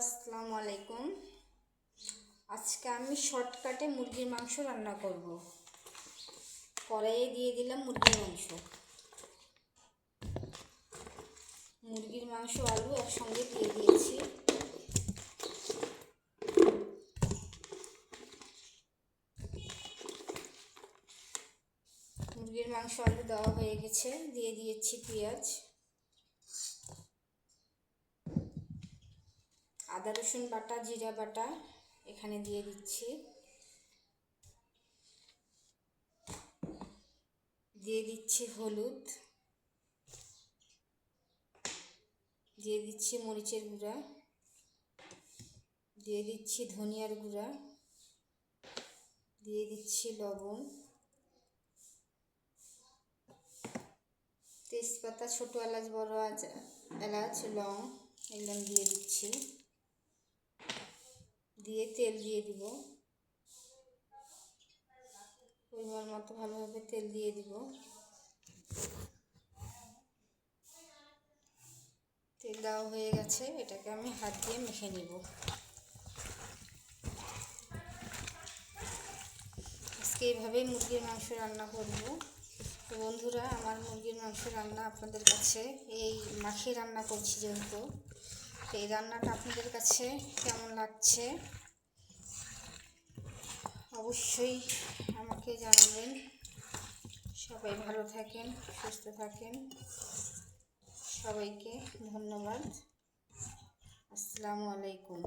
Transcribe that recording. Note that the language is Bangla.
আসসালামু আলাইকুম। আজকে আমি শর্টকাটে মুরগির মাংস রান্না করব। কড়াইয়ে দিয়ে দিলাম মুরগির মাংস আলু একসঙ্গে দিয়ে দিয়েছি। মুরগির মাংস আলু দেওয়া হয়ে গেছে, দিয়ে দিয়েছি পেঁয়াজ, আদা রসুন বাটা, জিরা বাটা এখানে দিয়ে দিচ্ছি। দিয়ে দিচ্ছি হলুদ, দিয়ে দিচ্ছি মরিচের গুঁড়া, দিয়ে দিচ্ছি ধনিয়ার গুঁড়া, দিয়ে দিচ্ছি লবণ, তেজপাতা, ছোটো এলাচ, বড় এলাচ, লং এগুলো দিয়ে দিচ্ছি। দিয়ে তেল দিয়ে দিব, পরিমাণ মতো ভালোভাবে তেল দিয়ে দিব। তেল দেওয়া হয়ে গেছে, এটাকে আমি হাত দিয়ে মেখে নিব। আজকে এইভাবেই মুরগির মাংস রান্না করব। তো বন্ধুরা, আমার মুরগির মাংস রান্না আপনাদের কাছে, এই মাখিয়ে রান্না করছি যেহেতু, এই রান্নাটা আপনাদের কাছে কেমন লাগছে অবশ্যই আমাকে জানাবেন। সবাই ভালো থাকেন, সুস্থ থাকেন। সবাইকে ধন্যবাদ। আসসালামু আলাইকুম।